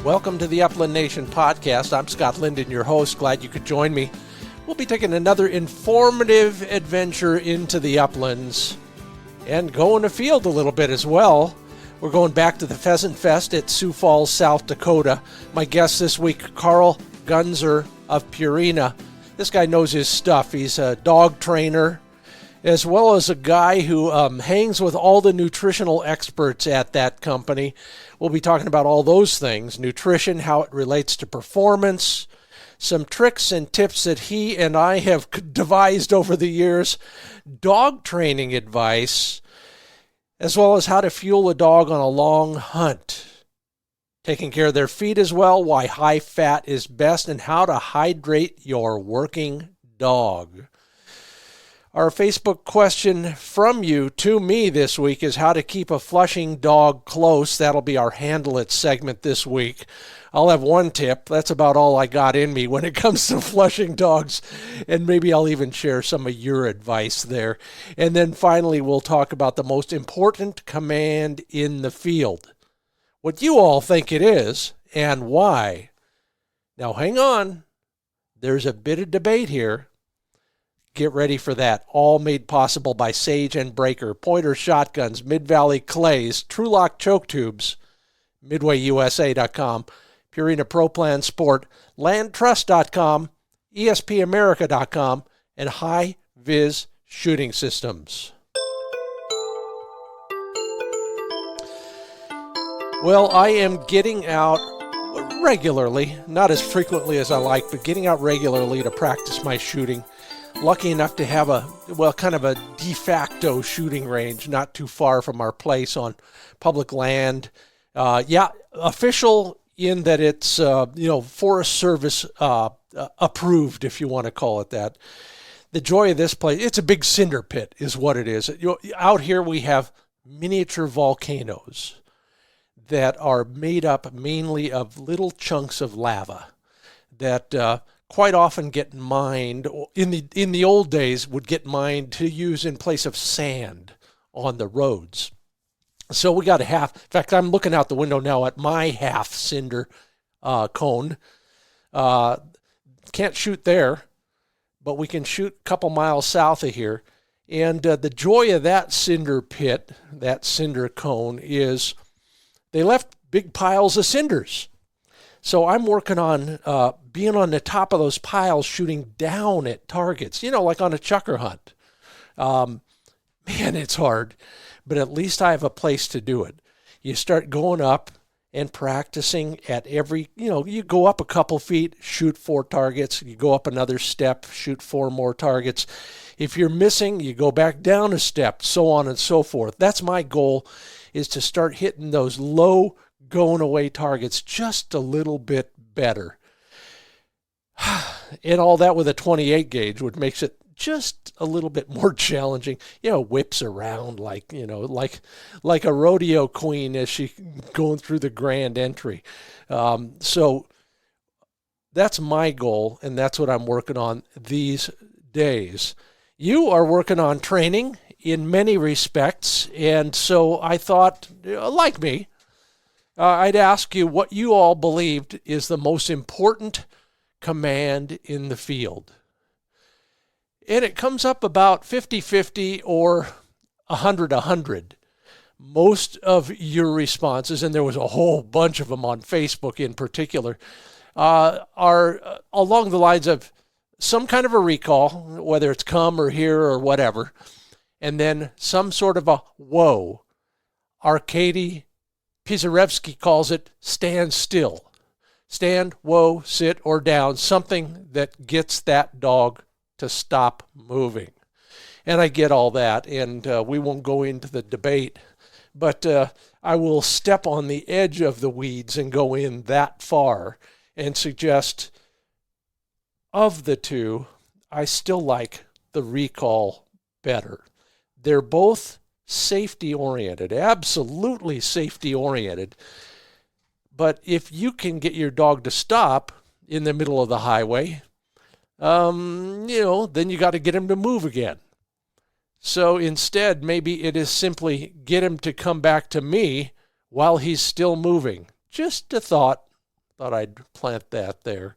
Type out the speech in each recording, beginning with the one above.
Welcome to the Upland Nation podcast. I'm Scott Linden, your host. Glad you could join me. We'll be taking another informative adventure into the uplands and going afield a little bit as well. We're going back to the Pheasant Fest at Sioux Falls, South Dakota. My guest this week, Karl Gunzer of Purina. This guy knows his stuff. He's a dog trainer, as well as a guy who hangs with all the nutritional experts at that company. We'll be talking about all those things, nutrition, how it relates to performance, some tricks and tips that he and I have devised over the years, dog training advice, as well as how to fuel a dog on a long hunt, taking care of their feet as well, why high fat is best, and how to hydrate your working dog. Our Facebook question from you to me this week is how to keep a flushing dog close. That'll be our Handle It segment this week. I'll have one tip. That's about all I got in me when it comes to flushing dogs. And maybe I'll even share some of your advice there. And then finally, we'll talk about the most important command in the field. What you all think it is and why. Now hang on. There's a bit of debate here. Get ready for that. All made possible by Sage and Breaker, Pointer Shotguns, Mid-Valley Clays, TruLock Choke Tubes, MidwayUSA.com, Purina Pro Plan Sport, LandTrust.com, ESPAmerica.com, and High Viz Shooting Systems. Well, I am getting out regularly, not as frequently as I like, but getting out regularly to practice my shooting. Lucky enough to have kind of a de facto shooting range not too far from our place on public land. Official in that it's, Forest Service approved, if you want to call it that. The joy of this place, it's a big cinder pit is what it is. Out here we have miniature volcanoes that are made up mainly of little chunks of lava that quite often get mined, in the old days would get mined to use in place of sand on the roads. So we got a half, in fact, I'm looking out the window now at my half cinder cone. Can't shoot there, but we can shoot a couple miles south of here. And the joy of that cinder pit, that cinder cone, is they left big piles of cinders. So I'm working on being on the top of those piles, shooting down at targets, like on a chucker hunt. Man, it's hard, but at least I have a place to do it. You start going up and practicing at every, you go up a couple feet, shoot 4 targets. You go up another step, shoot 4 more targets. If you're missing, you go back down a step, so on and so forth. That's my goal, is to start hitting those low going away targets just a little bit better. And all that with a 28 gauge, which makes it just a little bit more challenging. Whips around like a rodeo queen as she going through the grand entry. So that's my goal, and that's what I'm working on these days. You are working on training in many respects, and so I thought, like me, I'd ask you what you all believed is the most important command in the field. And it comes up about 50-50 or 100-100. Most of your responses, and there was a whole bunch of them on Facebook in particular, are along the lines of some kind of a recall, whether it's come or here or whatever, and then some sort of a whoa. Arkady Pizarevsky calls it stand still. Stand, whoa, sit, or down, something that gets that dog to stop moving. And I get all that, and we won't go into the debate, but I will step on the edge of the weeds and go in that far and suggest of the two, I still like the recall better. They're both safety-oriented, absolutely safety-oriented. But if you can get your dog to stop in the middle of the highway, then you got to get him to move again. So instead, maybe it is simply get him to come back to me while he's still moving. Just a thought. Thought I'd plant that there.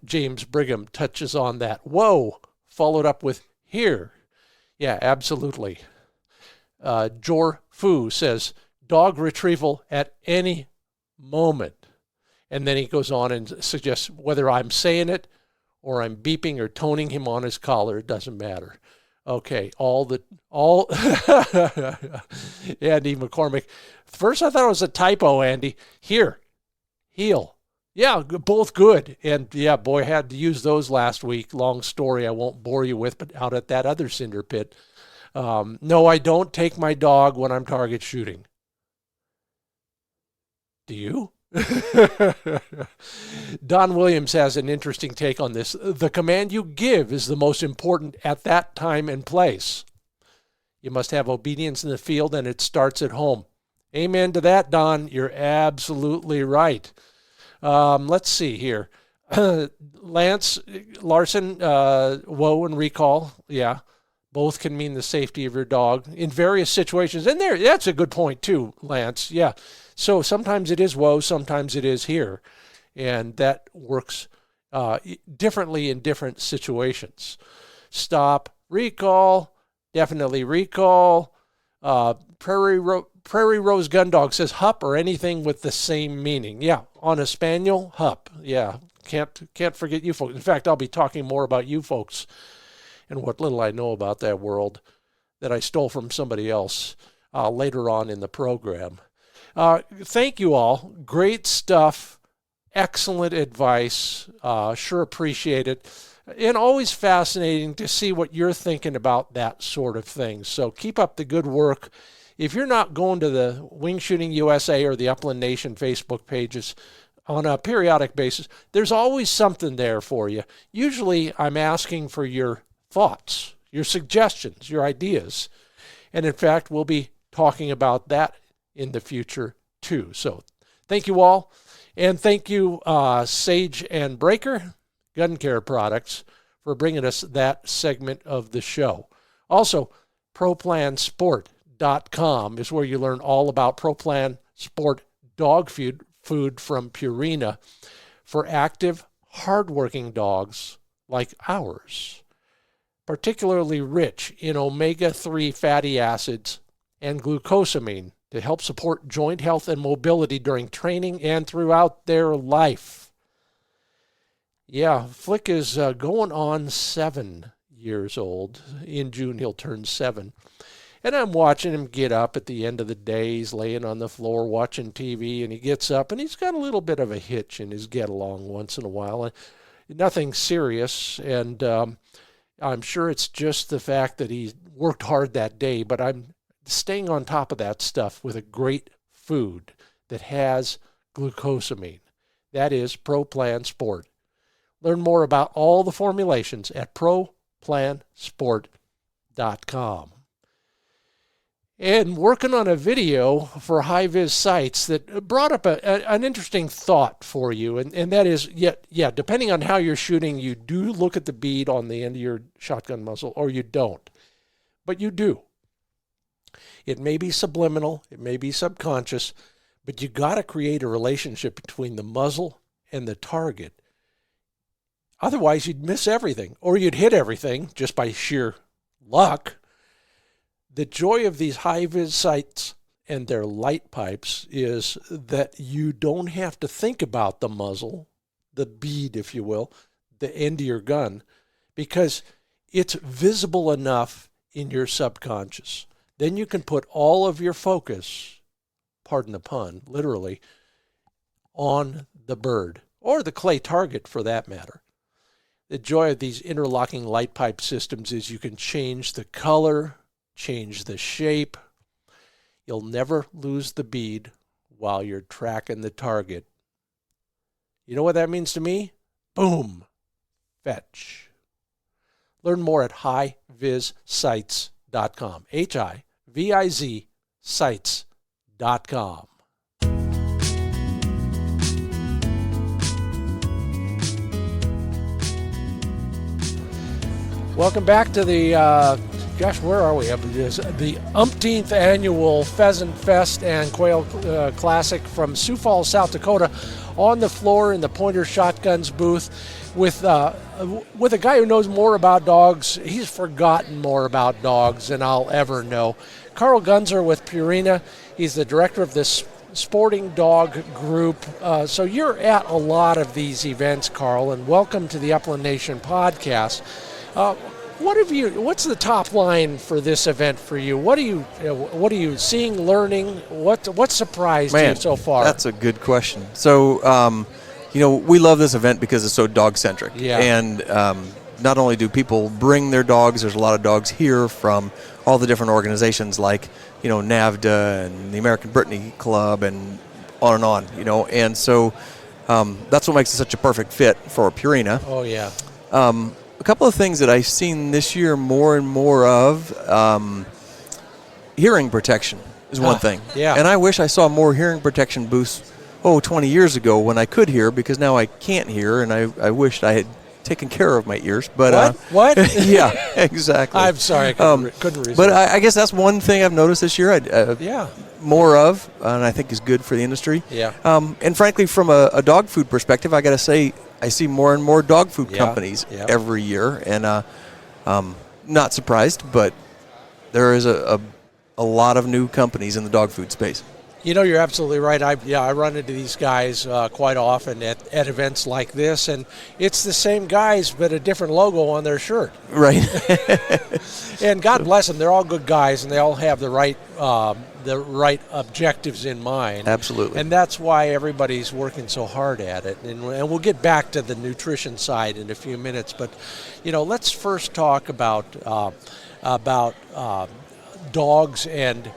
James Brigham touches on that. Whoa, followed up with here. Yeah, absolutely. Jor Fu says, dog retrieval at any moment. And then he goes on and suggests whether I'm saying it or I'm beeping or toning him on his collar, it doesn't matter. Okay, Andy McCormick. First I thought it was a typo, Andy. Here, heel. Yeah, both good. And yeah, boy, I had to use those last week. Long story I won't bore you with, but out at that other cinder pit. No, I don't take my dog when I'm target shooting. Do you? Don Williams has an interesting take on this. The command you give is the most important at that time and place. You must have obedience in the field, and it starts at home. Amen to that, Don. You're absolutely right. Let's see here. Lance Larson, whoa and recall. Yeah, both can mean the safety of your dog in various situations. And that's a good point too, Lance. Yeah. So sometimes it is whoa, sometimes it is here. And that works differently in different situations. Stop, recall, definitely recall. Prairie Rose Gun Dog says hup or anything with the same meaning. Yeah, on a spaniel, hup. Yeah, can't forget you folks. In fact, I'll be talking more about you folks and what little I know about that world that I stole from somebody else later on in the program. Thank you all. Great stuff. Excellent advice. Sure appreciate it. And always fascinating to see what you're thinking about that sort of thing. So keep up the good work. If you're not going to the Wing Shooting USA or the Upland Nation Facebook pages on a periodic basis, there's always something there for you. Usually I'm asking for your thoughts, your suggestions, your ideas. And in fact, we'll be talking about that in the future too. So thank you all. And thank you, Sage and Breaker Gun Care Products, for bringing us that segment of the show. Also, ProPlanSport.com is where you learn all about Pro Plan Sport dog food from Purina for active, hardworking dogs like ours, particularly rich in omega-3 fatty acids and glucosamine to help support joint health and mobility during training and throughout their life. Yeah, Flick is going on 7 years old. In June, he'll turn 7. And I'm watching him get up at the end of the day. He's laying on the floor watching TV, and he gets up, and he's got a little bit of a hitch in his get-along once in a while. Nothing serious, and I'm sure it's just the fact that he worked hard that day, but I'm staying on top of that stuff with a great food that has glucosamine. That is Pro Plan Sport. Learn more about all the formulations at ProPlanSport.com. And working on a video for high-vis sights that brought up an interesting thought for you, and that is, depending on how you're shooting, you do look at the bead on the end of your shotgun muzzle, or you don't. But you do. It may be subliminal, it may be subconscious, but you got to create a relationship between the muzzle and the target. Otherwise, you'd miss everything, or you'd hit everything just by sheer luck. The joy of these high-vis sights and their light pipes is that you don't have to think about the muzzle, the bead, if you will, the end of your gun, because it's visible enough in your subconscious. Then you can put all of your focus, pardon the pun, literally, on the bird, or the clay target for that matter. The joy of these interlocking light pipe systems is you can change the color, change the shape. You'll never lose the bead while you're tracking the target. You know what that means to me? Boom. Fetch. Learn more at hivizsights.com. HIVIZ sights.com. Welcome back to the gosh, where are we? The umpteenth annual Pheasant Fest and Quail Classic from Sioux Falls, South Dakota, on the floor in the Pointer Shotguns booth with a guy who knows more about dogs. He's forgotten more about dogs than I'll ever know. Karl Gunzer with Purina. He's the director of this sporting dog group. So you're at a lot of these events, Karl, and welcome to the Upland Nation podcast. What's the top line for this event for you? What are you seeing, learning? What surprised you so far? That's a good question. So, we love this event because it's so dog-centric. Yeah. And not only do people bring their dogs, there's a lot of dogs here from all the different organizations like, NAVDA and the American Brittany Club and on, And so that's what makes it such a perfect fit for Purina. Oh, yeah. A couple of things that I've seen this year more and more of, hearing protection is one thing. Yeah. And I wish I saw more hearing protection booths, 20 years ago when I could hear, because now I can't hear, and I wished I had taken care of my ears. But What? Yeah, exactly. I'm sorry, I couldn't resist. But I guess that's one thing I've noticed this year. More of, and I think is good for the industry. Yeah. And frankly, from a dog food perspective, I got to say, I see more and more dog food companies every year, and not surprised, but there is a lot of new companies in the dog food space. You're absolutely right. I run into these guys quite often at events like this, and it's the same guys but a different logo on their shirt. Right. And God bless them; they're all good guys, and they all have the right objectives in mind. Absolutely. And that's why everybody's working so hard at it. And we'll get back to the nutrition side in a few minutes. But let's first talk about dogs and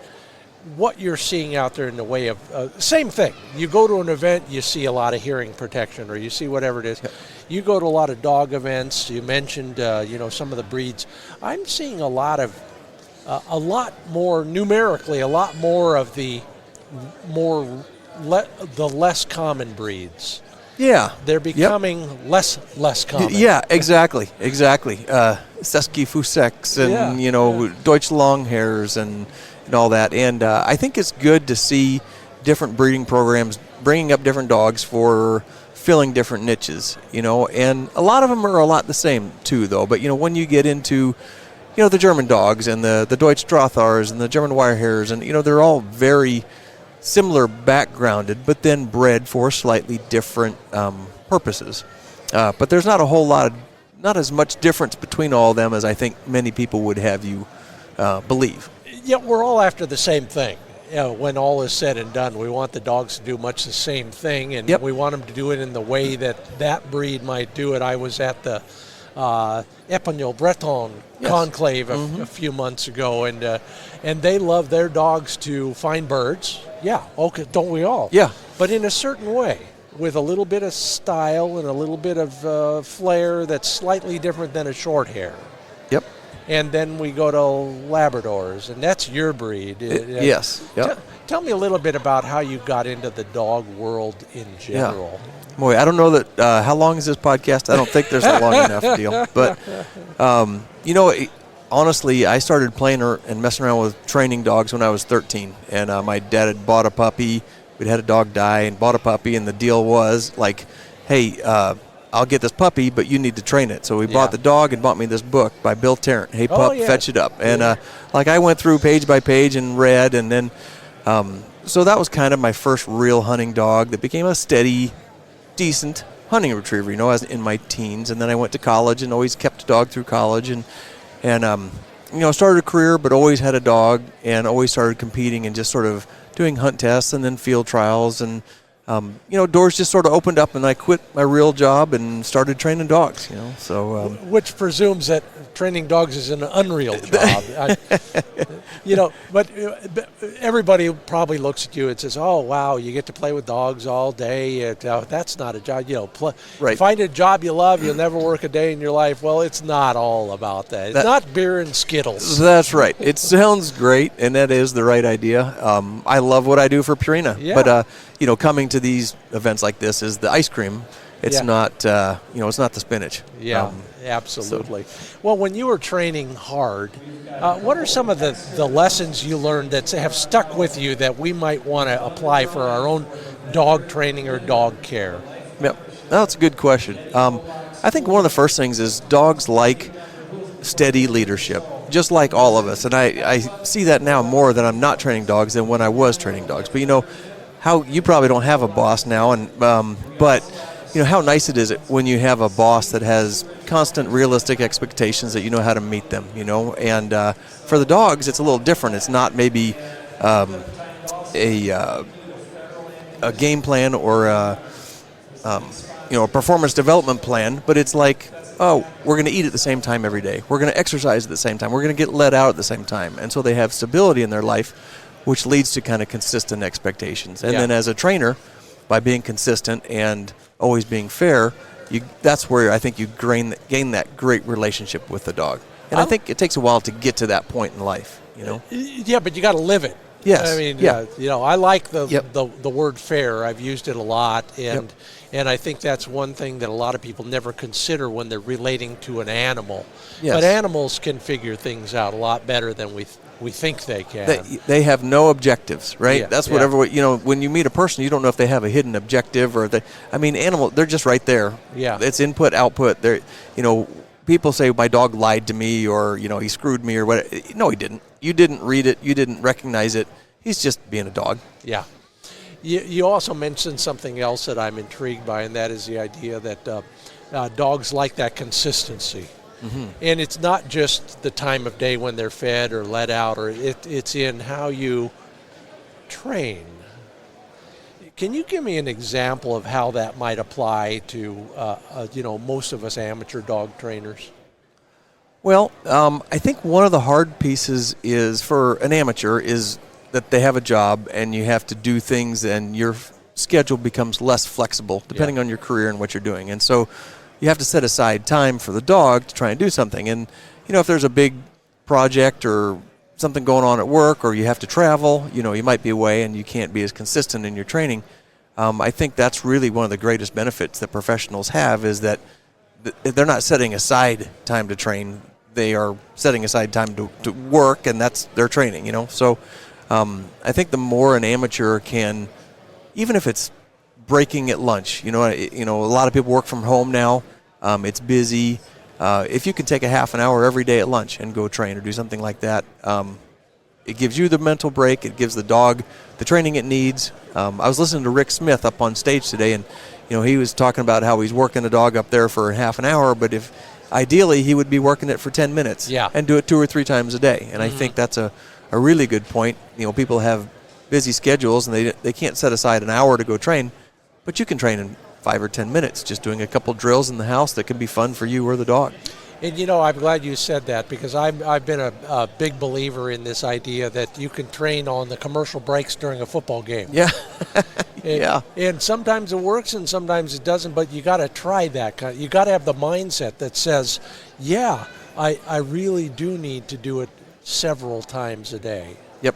what you're seeing out there in the way of same thing. You go to an event, you see a lot of hearing protection, or you see whatever it is. Yep. You go to a lot of dog events. You mentioned some of the breeds. I'm seeing a lot more numerically, a lot more of the less common breeds. Yeah, they're becoming less common. Yeah, exactly. Sesky Fuseks and Deutsch Longhairs and all that. And I think it's good to see different breeding programs bringing up different dogs for filling different niches, and a lot of them are a lot the same too, though. But, when you get into, the German dogs and the Deutsch Drothars and the German Wirehairs, and, they're all very similar backgrounded, but then bred for slightly different purposes. But there's not as much difference between all of them as I think many people would have you believe. Yeah, we're all after the same thing. When all is said and done, we want the dogs to do much the same thing, and we want them to do it in the way that breed might do it. I was at the Epagneul Breton conclave a few months ago, and they love their dogs to find birds. Yeah, okay, don't we all? Yeah. But in a certain way, with a little bit of style and a little bit of flair that's slightly different than a short hair. Yep. And then we go to Labradors, and that's your breed. Yes. Yep. Tell me a little bit about how you got into the dog world in general. Yeah. Boy, I don't know that. How long is this podcast? I don't think there's a long enough deal. But, honestly, I started playing and messing around with training dogs when I was 13. And my dad had bought a puppy. We'd had a dog die and bought a puppy. And the deal was like, hey, I'll get this puppy, but you need to train it. So we bought the dog and bought me this book by Bill Tarrant, Hey Pup, Fetch It Up. And I went through page by page and read, and then so that was kind of my first real hunting dog that became a steady, decent hunting retriever, as in my teens. And then I went to college and always kept a dog through college, and started a career, but always had a dog, and always started competing and just sort of doing hunt tests and then field trials, and doors just sort of opened up, and I quit my real job and started training dogs, So, which presumes that training dogs is an unreal job. But everybody probably looks at you and says, "Oh, wow, you get to play with dogs all day. That's not a job." Right. Find a job you love. You'll never work a day in your life. Well, it's not all about that. It's not beer and Skittles. That's right. It sounds great, and that is the right idea. I love what I do for Purina, but coming to these events like this is the ice cream It's not, it's not the spinach. Yeah, absolutely. Well, when you were training hard, what are some of the lessons you learned that have stuck with you that we might want to apply for our own dog training or dog care? Yeah, that's a good question. I think one of the first things is dogs like steady leadership, just like all of us. And I see that now more that I'm not training dogs than when I was training dogs. But how you probably don't have a boss now, but how nice it is when you have a boss that has constant realistic expectations that you know how to meet them, and for the dogs it's a little different. It's not maybe a game plan or a performance development plan, but it's like, oh, we're going to eat at the same time every day. We're going to exercise at the same time. We're going to get let out at the same time. And so they have stability in their life, which leads to kind of consistent expectations. And then as a trainer, by being consistent and always being fair, that's where I think you gain that great relationship with the dog. And I think it takes a while to get to that point in life, Yeah, but you got to live it. Yes. I mean, I like the word fair. I've used it a lot, and I think that's one thing that a lot of people never consider when they're relating to an animal. Yes. But animals can figure things out a lot better than we think they can. They have no objectives, right? Yeah. That's whatever, when you meet a person, you don't know if they have a hidden objective or animals, they're just right there. Yeah. It's input, output. They're, people say my dog lied to me or, he screwed me or what. No, he didn't. You didn't read it. You didn't recognize it. He's just being a dog. Yeah. You also mentioned something else that I'm intrigued by, and that is the idea that dogs like that consistency. Mm-hmm. And it's not just the time of day when they're fed or let out, or it's in how you train. Can you give me an example of how that might apply to, most of us amateur dog trainers? Well, I think one of the hard pieces is for an amateur is that they have a job and you have to do things and your schedule becomes less flexible depending on your career and what you're doing. And so you have to set aside time for the dog to try and do something. And, if there's a big project or something going on at work or you have to travel, you might be away and you can't be as consistent in your training. I think that's really one of the greatest benefits that professionals have is that they're not setting aside time to train. They are setting aside time to work, and that's their training, So I think the more an amateur can, even if it's breaking at lunch, a lot of people work from home now. It's busy. If you can take a half an hour every day at lunch and go train or do something like that, it gives you the mental break. It gives the dog the training it needs. I was listening to Rick Smith up on stage today, and he was talking about how he's working a dog up there for half an hour, but if ideally he would be working it for 10 minutes and do it 2 or 3 times a day. And I think that's a really good point. People have busy schedules and they can't set aside an hour to go train, but you can train in 5 or 10 minutes just doing a couple drills in the house that can be fun for you or the dog. And I'm glad you said that because I've been a big believer in this idea that you can train on the commercial breaks during a football game. Yeah. And sometimes it works and sometimes it doesn't, but you got to try that. You got to have the mindset that says, I really do need to do it several times a day. Yep.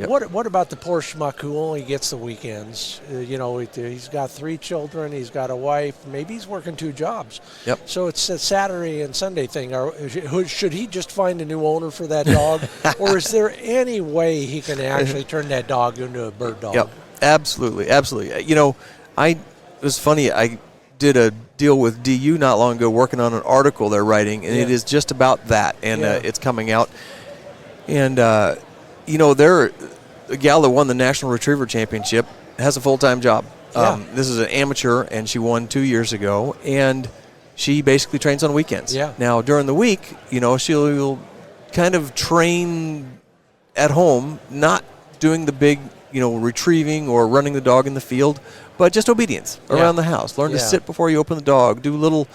What about the poor schmuck who only gets the weekends? He's got 3 children, he's got a wife, maybe he's working 2 jobs. Yep. So it's a Saturday and Sunday thing. Should he just find a new owner for that dog? Or is there any way he can actually turn that dog into a bird dog? Yep. Absolutely. It was funny, I did a deal with DU not long ago working on an article they're writing, and it is just about that, and it's coming out. And they're a gal that won the National Retriever Championship has a full-time job. This is an amateur, and she won 2 years ago, and she basically trains on weekends. Yeah. Now, during the week, she'll kind of train at home, not doing the big, retrieving or running the dog in the field, but just obedience around the house. Learn to sit before you open the dog, do little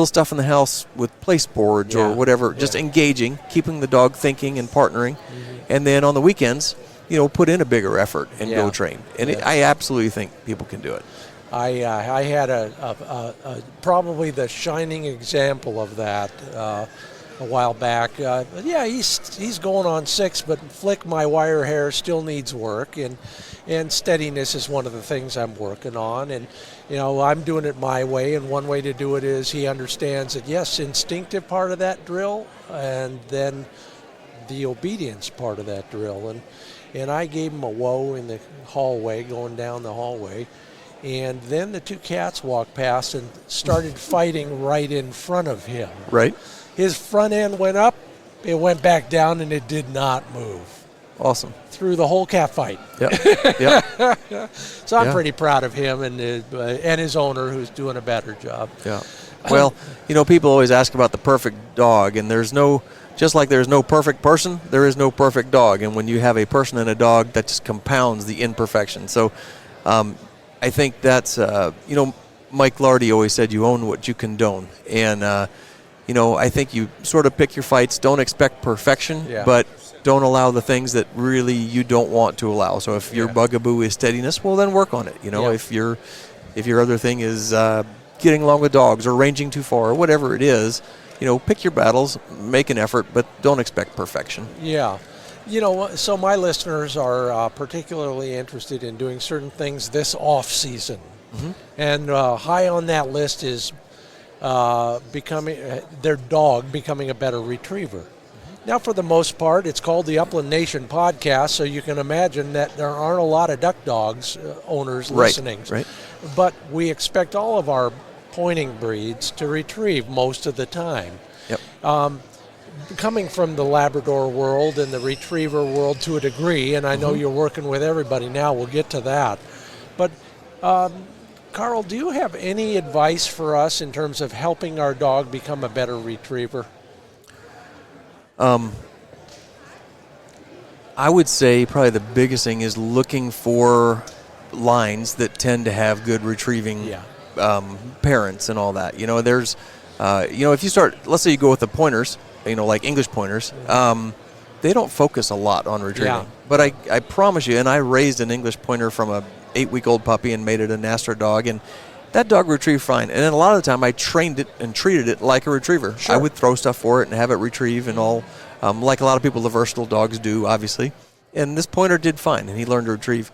stuff in the house with place boards or whatever, just engaging, keeping the dog thinking and partnering. Mm-hmm. And then on the weekends, put in a bigger effort and go train. And I absolutely think people can do it. I had a probably the shining example of that a while back. Yeah, he's going on 6, but Flick, my wire hair, still needs work, and steadiness is one of the things I'm working on. And I'm doing it my way, and one way to do it is he understands that, yes, instinctive part of that drill, and then the obedience part of that drill. And I gave him a whoa in the hallway, going down the hallway, and then the 2 cats walked past and started fighting right in front of him. Right. His front end went up, it went back down, and it did not move. Awesome. Through the whole cat fight. Yep. So I'm pretty proud of him and his owner, who's doing a better job. Yeah. Well, people always ask about the perfect dog, and just like there's no perfect person, there is no perfect dog. And when you have a person and a dog, that just compounds the imperfection. So I think that's, Mike Lardy always said you own what you condone. And, I think you sort of pick your fights. Don't expect perfection, but don't allow the things that really you don't want to allow. So if your bugaboo is steadiness, well, then work on it. If your other thing is getting along with dogs or ranging too far or whatever it is, pick your battles, make an effort, but don't expect perfection. Yeah. So my listeners are particularly interested in doing certain things this off season. Mm-hmm. And high on that list is their dog becoming a better retriever. Now, for the most part, it's called the Upland Nation Podcast, so you can imagine that there aren't a lot of duck dogs owners listening. Right. But we expect all of our pointing breeds to retrieve most of the time. Yep. Coming from the Labrador world and the retriever world to a degree, and I know you're working with everybody now, we'll get to that. But, Karl, do you have any advice for us in terms of helping our dog become a better retriever? I would say probably the biggest thing is looking for lines that tend to have good retrieving parents and all that. There's, if you start, let's say you go with the pointers, like English pointers, they don't focus a lot on retrieving. Yeah. But I promise you, and I raised an English pointer from a 8-week-old puppy and made it a Nasser dog, and that dog retrieved fine. And then a lot of the time I trained it and treated it like a retriever. Sure. I would throw stuff for it and have it retrieve and all, like a lot of people, the versatile dogs do, obviously. And this pointer did fine, and he learned to retrieve.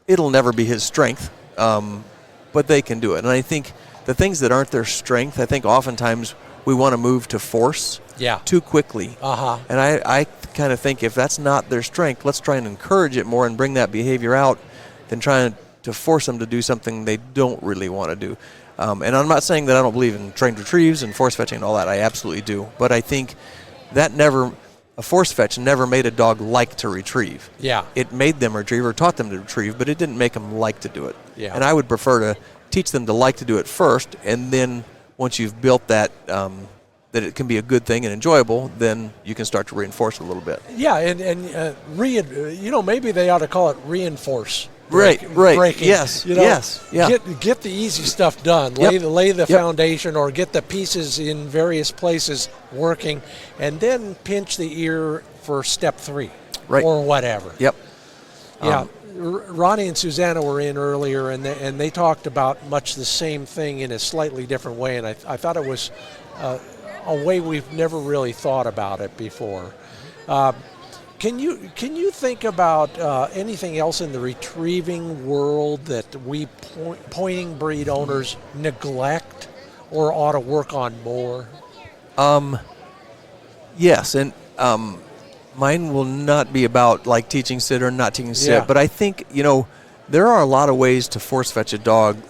It'll never be his strength, but they can do it. And I think the things that aren't their strength, I think oftentimes we want to move to force too quickly. Uh-huh. And I kind of think if that's not their strength, let's try and encourage it more and bring that behavior out than trying to force them to do something they don't really want to do. And I'm not saying that I don't believe in trained retrieves and force fetching and all that. I absolutely do. But I think that a force fetch never made a dog like to retrieve. Yeah. It made them retrieve or taught them to retrieve, but it didn't make them like to do it. Yeah. And I would prefer to teach them to like to do it first, and then once you've built that, that it can be a good thing and enjoyable, then you can start to reinforce it a little bit. Yeah, and maybe they ought to call it reinforce. Right. Breaking. Yes. Yes. Yeah. Get the easy stuff done. Yep. Lay the foundation, or get the pieces in various places working, and then pinch the ear for step 3, or whatever. Yep. Yeah. Ronnie and Susanna were in earlier, and they talked about much the same thing in a slightly different way, and I thought it was a way we've never really thought about it before. Can you think about anything else in the retrieving world that we pointing breed owners neglect or ought to work on more? Yes, and mine will not be about like teaching sit or not teaching sit, but I think there are a lot of ways to force fetch a dog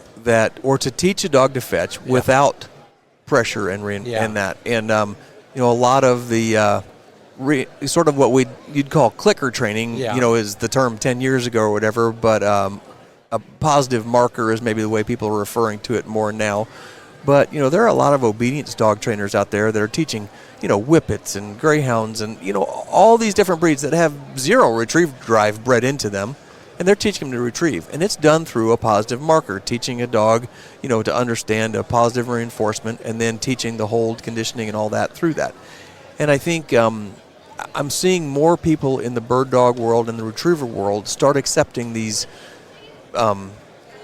or to teach a dog to fetch without pressure and that, and a lot of the sort of what you'd call clicker training, is the term 10 years ago or whatever, but a positive marker is maybe the way people are referring to it more now. But, there are a lot of obedience dog trainers out there that are teaching, whippets and greyhounds and, all these different breeds that have zero retrieve drive bred into them, and they're teaching them to retrieve. And it's done through a positive marker, teaching a dog, to understand a positive reinforcement, and then teaching the hold, conditioning, and all that through that. And I think I'm seeing more people in the bird dog world and the retriever world start accepting these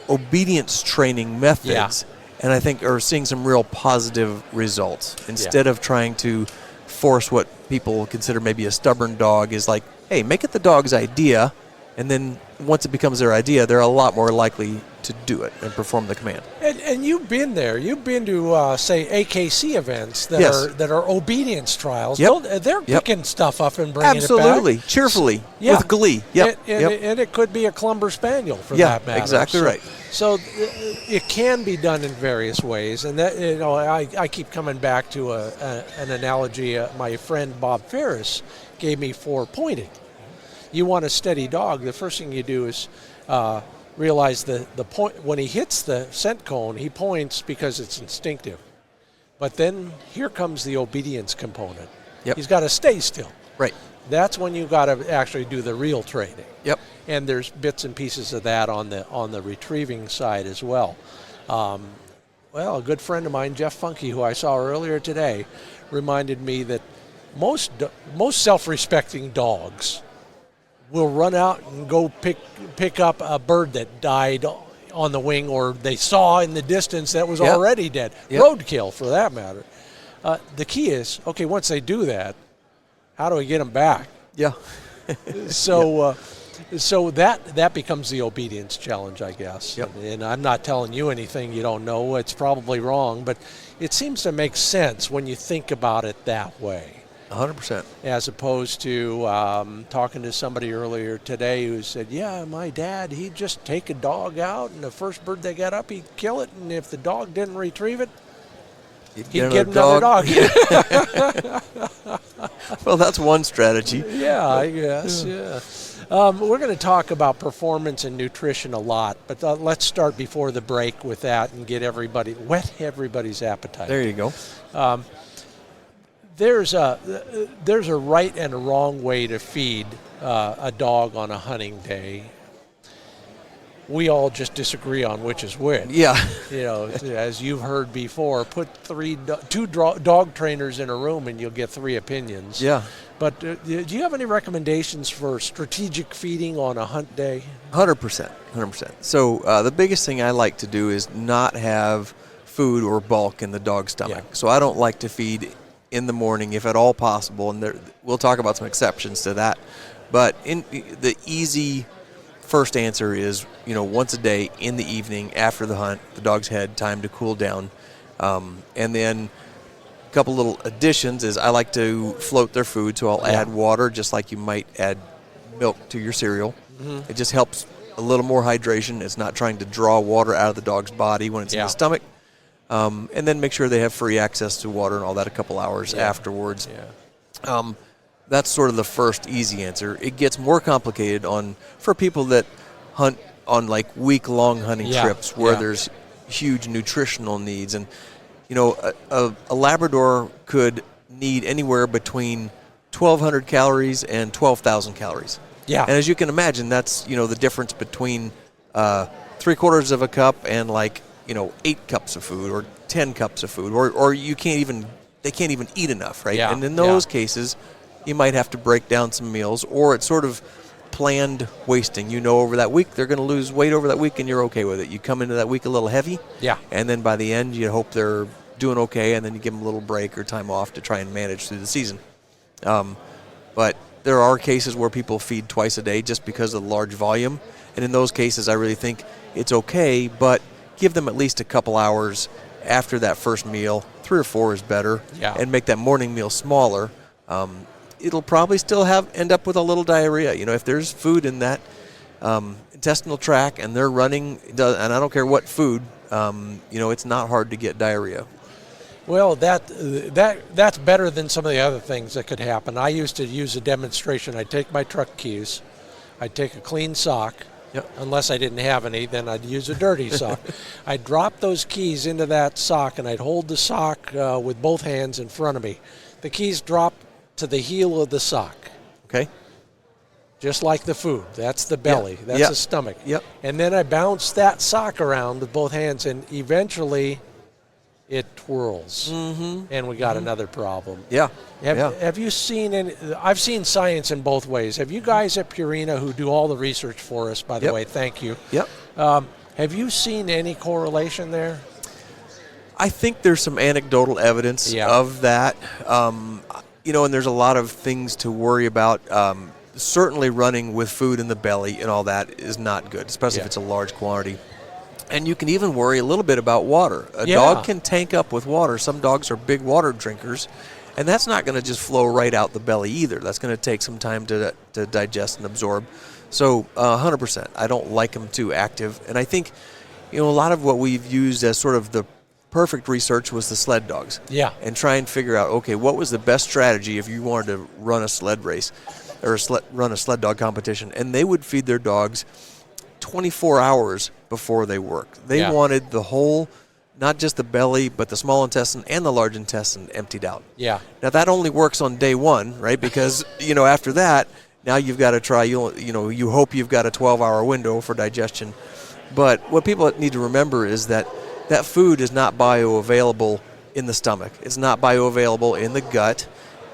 obedience training methods, and I think are seeing some real positive results instead of trying to force what people consider maybe a stubborn dog is like, hey, make it the dog's idea, and then once it becomes their idea, they're a lot more likely to do it and perform the command. And you've been there. You've been to, say, AKC events that are obedience trials. Yep. They're picking stuff up and bringing Absolutely. it back. Cheerfully, with glee. Yep. And it could be a Clumber Spaniel for that matter. Exactly right. So it can be done in various ways. And that, I keep coming back to an analogy my friend Bob Ferris gave me for pointing. You want a steady dog, the first thing you do is realize the point. When he hits the scent cone, he points because it's instinctive. But then here comes the obedience component. Yep. He's got to stay still. Right. That's when you got to actually do the real training. Yep. And there's bits and pieces of that on the retrieving side as well. Well, a good friend of mine, Jeff Funky, who I saw earlier today, reminded me that most self-respecting dogs will run out and go pick up a bird that died on the wing or they saw in the distance that was already dead. Roadkill, for that matter. The key is, okay, once they do that, how do we get them back? Yeah. So that becomes the obedience challenge, I guess. Yep. And I'm not telling you anything you don't know. It's probably wrong, but it seems to make sense when you think about it that way. 100%. As opposed to talking to somebody earlier today who said, yeah, my dad, he'd just take a dog out, and the first bird they got up, he'd kill it, and if the dog didn't retrieve it, he'd get another dog. Well, that's one strategy. Yeah, I guess, yeah. We're going to talk about performance and nutrition a lot, but let's start before the break with that and whet everybody's appetite. There you go. There's a right and a wrong way to feed a dog on a hunting day. We all just disagree on which is which. Yeah. As you've heard before, put two dog trainers in a room and you'll get three opinions. Yeah. But do you have any recommendations for strategic feeding on a hunt day? 100%. So the biggest thing I like to do is not have food or bulk in the dog's stomach. Yeah. So I don't like to feed in the morning, if at all possible, and we'll talk about some exceptions to that. But in the easy first answer is, once a day in the evening after the hunt, the dog's had time to cool down. And then a couple little additions is I like to float their food, so I'll add water just like you might add milk to your cereal. Mm-hmm. It just helps a little more hydration. It's not trying to draw water out of the dog's body when it's in the stomach. And then make sure they have free access to water and all that a couple hours afterwards. Yeah. That's sort of the first easy answer. It gets more complicated for people that hunt on like week-long hunting trips where there's huge nutritional needs. And, a Labrador could need anywhere between 1,200 calories and 12,000 calories. Yeah. And as you can imagine, that's, the difference between 3/4 of a cup and 8 cups of food or 10 cups of food, or they can't even eat enough, right? Yeah. And in those cases, you might have to break down some meals, or it's sort of planned wasting. Over that week, they're going to lose weight over that week, and you're okay with it. You come into that week a little heavy, and then by the end, you hope they're doing okay, and then you give them a little break or time off to try and manage through the season. But there are cases where people feed twice a day just because of the large volume, and in those cases, I really think it's okay, but give them at least a couple hours after that first meal. 3 or 4 is better, and make that morning meal smaller. It'll probably still end up with a little diarrhea. If there's food in that intestinal tract and they're running, and I don't care what food, it's not hard to get diarrhea. Well, that's better than some of the other things that could happen. I used to use a demonstration. I'd take my truck keys, I'd take a clean sock. Yep. Unless I didn't have any, then I'd use a dirty sock. I'd drop those keys into that sock, and I'd hold the sock with both hands in front of me. The keys drop to the heel of the sock. Okay. Just like the food. That's the belly. That's the stomach. Yep. And then I bounce that sock around with both hands, and eventually it twirls. Mm-hmm. And we got another problem. Yeah. Have you seen any? I've seen science in both ways. Have you guys at Purina, who do all the research for us, by the way, thank you. Yep. Have you seen any correlation there? I think there's some anecdotal evidence of that. and there's a lot of things to worry about. Certainly running with food in the belly and all that is not good, especially if it's a large quantity. And you can even worry a little bit about water. A dog can tank up with water. Some dogs are big water drinkers, and that's not going to just flow right out the belly either. That's going to take some time to digest and absorb. So 100%, I don't like them too active. And I think, a lot of what we've used as sort of the perfect research was the sled dogs. Yeah. And try and figure out, okay, what was the best strategy if you wanted to run a sled race or run a sled dog competition? And they would feed their dogs 24 hours before they worked. They wanted the whole, not just the belly, but the small intestine and the large intestine emptied out. Yeah. Now that only works on day one, right? Because, after that, now you've got to try, you hope you've got a 12-hour window for digestion. But what people need to remember is that food is not bioavailable in the stomach. It's not bioavailable in the gut.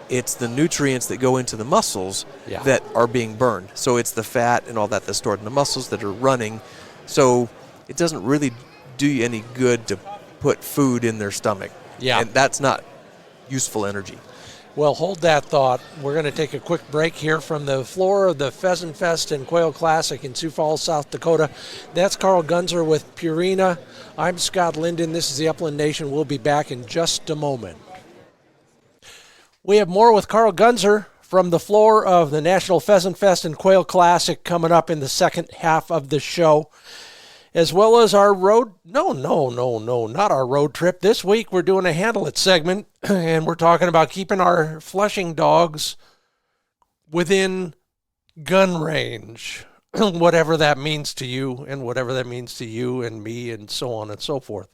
It's the nutrients that go into the muscles that are being burned. So it's the fat and all that that's stored in the muscles that are running. So it doesn't really do you any good to put food in their stomach. Yeah. And that's not useful energy. Well, hold that thought. We're going to take a quick break here from the floor of the Pheasant Fest and Quail Classic in Sioux Falls, South Dakota. That's Karl Gunzer with Purina. I'm Scott Linden. This is the Upland Nation. We'll be back in just a moment. We have more with Karl Gunzer from the floor of the National Pheasant Fest and Quail Classic coming up in the second half of the show, as well as our road, not our road trip. This week we're doing a Handle It segment, and we're talking about keeping our Flushing dogs within gun range, whatever that means to you and whatever that means to you and me and so on and so forth.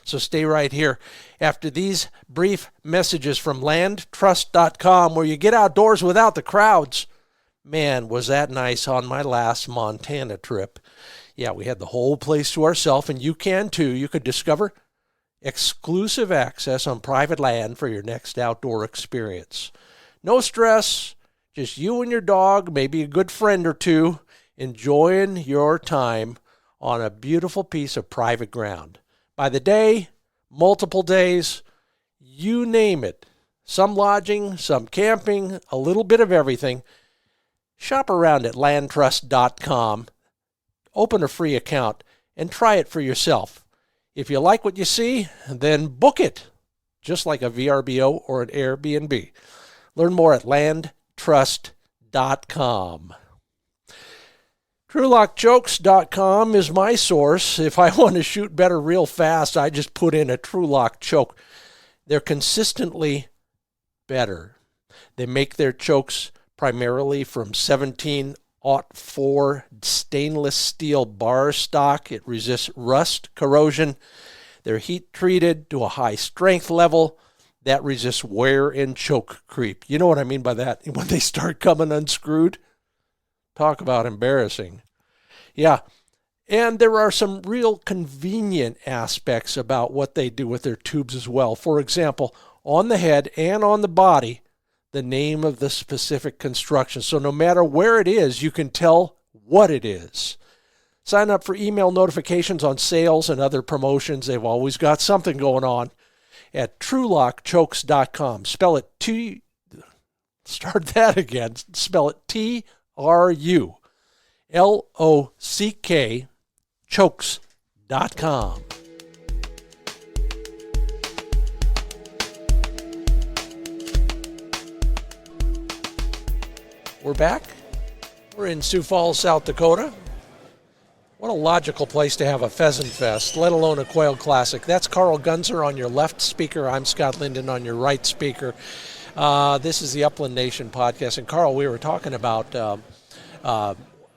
So stay right here after these brief messages from landtrust.com, where you get outdoors without the crowds. Man, was that nice on my last Montana trip. Yeah, we had the whole place to ourselves, and you can too. You could discover exclusive access on private land for your next outdoor experience. No stress, just you and your dog, maybe a good friend or two, enjoying your time on a beautiful piece of private ground. By the day, multiple days, you name it. Some lodging, some camping, a little bit of everything. Shop around at landtrust.com. Open a free account and try it for yourself. If you like what you see, then book it, just like a VRBO or an Airbnb. Learn more at landtrust.com. TrueLockChokes.com is my source. If I want to shoot better real fast, I just put in a TrueLock choke. They're consistently better. They make their chokes primarily from 1704 stainless steel bar stock. It resists rust, corrosion. They're heat treated to a high strength level that resists wear and choke creep. You know what I mean by that? When they start coming unscrewed, talk about embarrassing. Yeah, and there are some real convenient aspects about what they do with their tubes as well. For example, on the head and on the body, the name of the specific construction. So no matter where it is, you can tell what it is. Sign up for email notifications on sales and other promotions. They've always got something going on at TrueLockChokes.com. Spell it Spell it TRULOCK chokes.com. We're back. We're in Sioux Falls, South Dakota. What a logical place to have a Pheasant Fest, let alone a Quail Classic. That's Karl Gunzer on your left speaker. I'm Scott Linden on your right speaker. This is the Upland Nation podcast. And Karl, we were talking about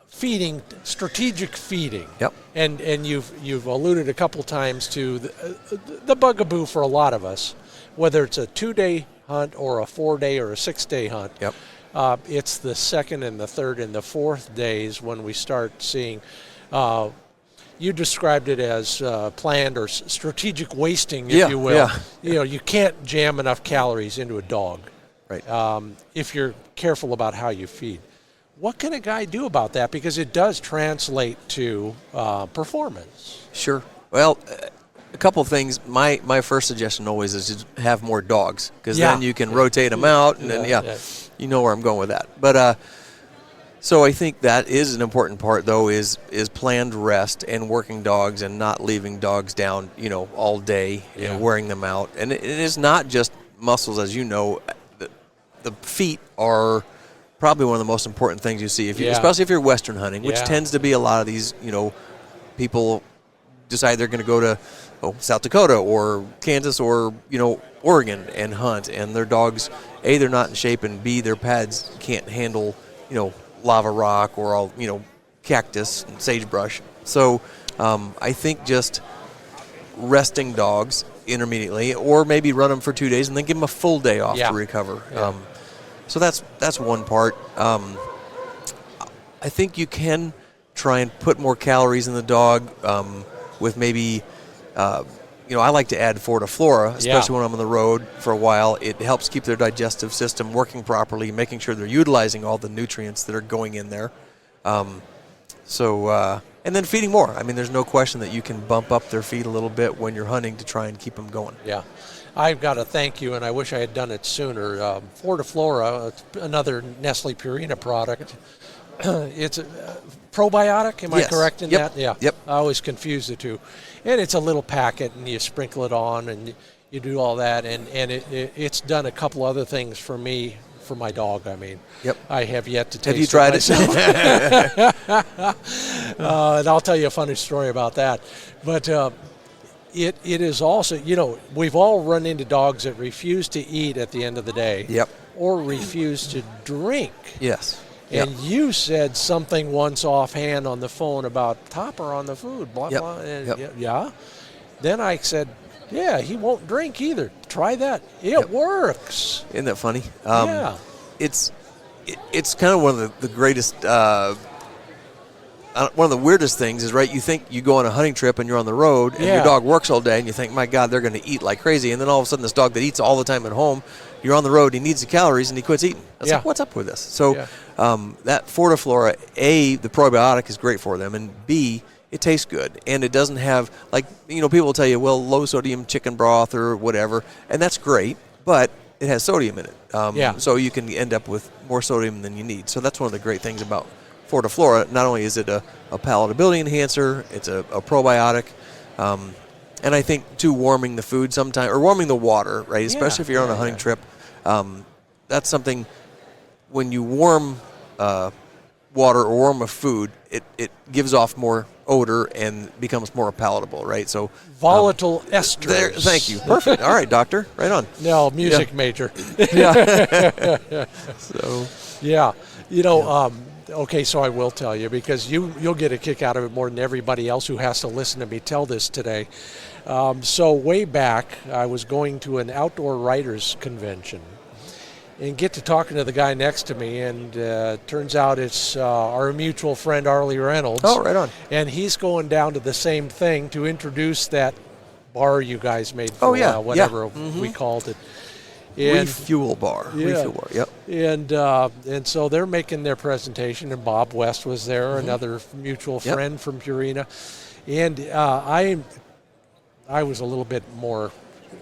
feeding, strategic feeding. Yep. And you've alluded a couple times to the bugaboo for a lot of us, whether it's a 2-day hunt or a 4-day or a 6-day hunt. Yep. It's the second and the third and the fourth days when we start seeing, you described it as planned or strategic wasting, if you will. Yeah. You know, you can't jam enough calories into a dog, right? If you're careful about how you feed. What can a guy do about that? Because it does translate to performance. Sure. Well, a couple of things. My first suggestion always is to have more dogs, because Yeah. then you can rotate them out, and then you know where I'm going with that. But so I think that is an important part, though, is planned rest and working dogs and not leaving dogs down, all day and wearing them out. And it is not just muscles, as you know. The feet are probably one of the most important things you see, especially if you're Western hunting, which tends to be a lot of these, people decide they're going to go to South Dakota or Kansas or, Oregon and hunt, and their dogs, A, they're not in shape, and B, their pads can't handle, lava rock or all, cactus and sagebrush. So I think just resting dogs intermittently, or maybe run them for 2 days and then give them a full day off to recover. So that's one part. I think you can try and put more calories in the dog with maybe, I like to add Fora Flora, especially when I'm on the road for a while. It helps keep their digestive system working properly, making sure they're utilizing all the nutrients that are going in there. And then feeding more. I mean, there's no question that you can bump up their feed a little bit when you're hunting to try and keep them going. Yeah. I've got to thank you, and I wish I had done it sooner. Fora Flora, another Nestle Purina product. It's a probiotic, am I correct in that? Yeah. Yep. I always confuse the two. And it's a little packet, and you sprinkle it on, and you do all that. And it's done a couple other things for me, for my dog, I mean. Yep. I have yet to taste it. Have you tried it? And I'll tell you a funny story about that. But it is also, we've all run into dogs that refuse to eat at the end of the day. Yep. Or refuse to drink. Yes. And you said something once offhand on the phone about topper on the food, blah, blah. And yeah. Then I said, he won't drink either. Try that. It works. Isn't that funny? It's kind of one of the greatest, one of the weirdest things is, right, you think you go on a hunting trip and you're on the road and your dog works all day and you think, my God, they're going to eat like crazy. And then all of a sudden this dog that eats all the time at home, you're on the road, he needs the calories and he quits eating. I was like, what's up with this? So that Fora Flora, A, the probiotic is great for them, and B, it tastes good. And it doesn't have, people will tell you, well, low sodium chicken broth or whatever, and that's great, but it has sodium in it. So you can end up with more sodium than you need. So that's one of the great things about Fora Flora. Not only is it a palatability enhancer, it's a probiotic, and I think, too, warming the food sometime, or warming the water, right, especially if you're on a hunting trip. That's something, when you warm water or warm a food, it gives off more odor and becomes more palatable, right? So volatile esters. Thank you. Perfect. All right, doctor. Right on. No, music major. Okay, so I will tell you, because you'll get a kick out of it more than everybody else who has to listen to me tell this today. So way back, I was going to an outdoor writers convention and get to talking to the guy next to me, and turns out it's our mutual friend Arlie Reynolds. Oh, right on. And he's going down to the same thing to introduce that bar you guys made for whatever we called it. Refuel bar. Yep. And so they're making their presentation, and Bob West was there, another mutual friend from Purina. And I was a little bit more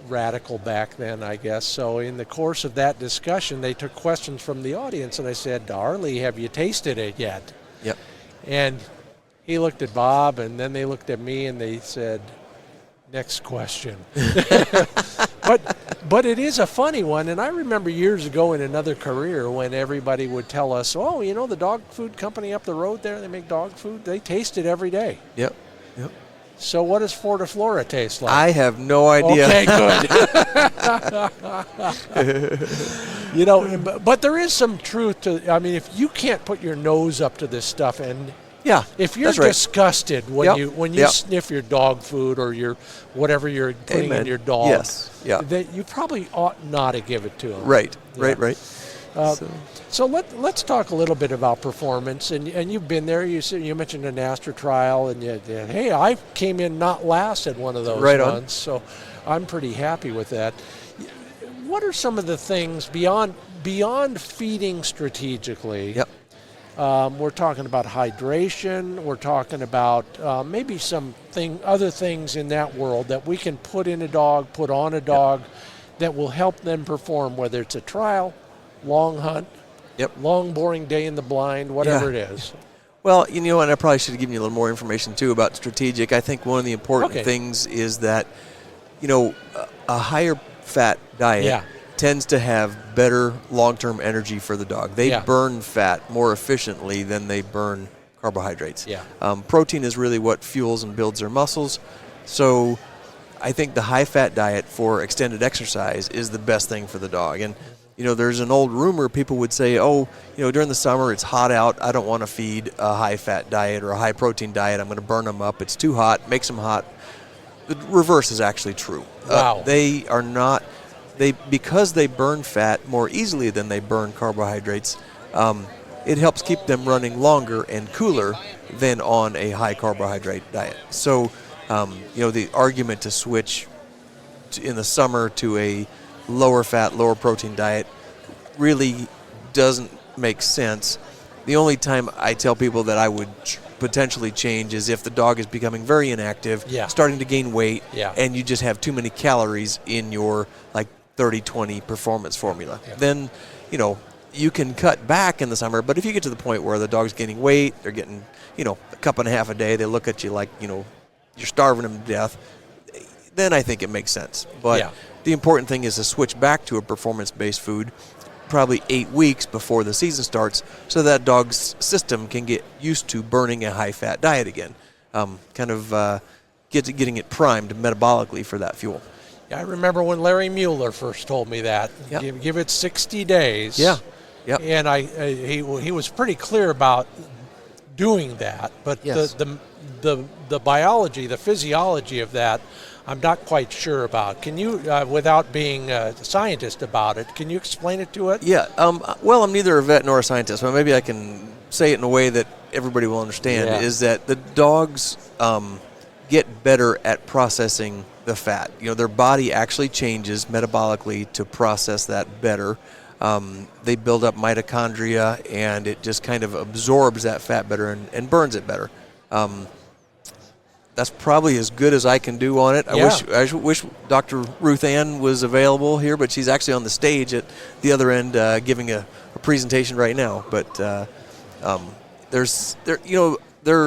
radical back then, I guess. So in the course of that discussion, they took questions from the audience, and I said, Arlie, have you tasted it yet? Yep. And he looked at Bob, and then they looked at me, and they said, next question. But it is a funny one, and I remember years ago in another career when everybody would tell us, the dog food company up the road there, they make dog food, they taste it every day. Yep. So what does Fora Flora taste like? I have no idea. Okay, good. But there is some truth to, if you can't put your nose up to this stuff, and if you're disgusted when you sniff your dog food or your whatever you're putting in your dog, that you probably ought not to give it to them. Right. So let's talk a little bit about performance, and you've been there. You mentioned an Astor trial, and hey, I came in not last at one of those ones, so I'm pretty happy with that. What are some of the things beyond feeding strategically? We're talking about hydration. We're talking about maybe other things in that world that we can put in a dog, put on a dog, that will help them perform, whether it's a trial, long hunt, long boring day in the blind, whatever it is. Well, and I probably should have given you a little more information too about strategic. I think one of the important things is that, a higher fat diet tends to have better long-term energy for the dog. They burn fat more efficiently than they burn carbohydrates. Protein is really what fuels and builds their muscles. So I think the high-fat diet for extended exercise is the best thing for the dog. And, there's an old rumor people would say, during the summer it's hot out, I don't want to feed a high-fat diet or a high-protein diet. I'm going to burn them up. It's too hot, makes them hot. The reverse is actually true. Wow. They are not... because they burn fat more easily than they burn carbohydrates, it helps keep them running longer and cooler than on a high carbohydrate diet. So, the argument to switch in the summer to a lower fat, lower protein diet really doesn't make sense. The only time I tell people that I would potentially change is if the dog is becoming very inactive, starting to gain weight, and you just have too many calories in your 30-20 performance formula. Then, you can cut back in the summer, but if you get to the point where the dog's gaining weight, they're getting, a cup and a half a day, they look at you like, you're starving them to death, then I think it makes sense. But the important thing is to switch back to a performance-based food probably 8 weeks before the season starts so that dog's system can get used to burning a high-fat diet again, getting it primed metabolically for that fuel. I remember when Larry Mueller first told me that. Give it 60 days. And he was pretty clear about doing that. But the biology, the physiology of that, I'm not quite sure about. Can you, without being a scientist about it, can you explain it to it? Well, I'm neither a vet nor a scientist, but maybe I can say it in a way that everybody will understand, is that the dogs get better at processing the fat. Their body actually changes metabolically to process that better. They build up mitochondria, and it just kind of absorbs that fat better and burns it better. That's probably as good as I can do on it. I wish Dr. Ruth Ann was available here, but she's actually on the stage at the other end giving a presentation right now. But their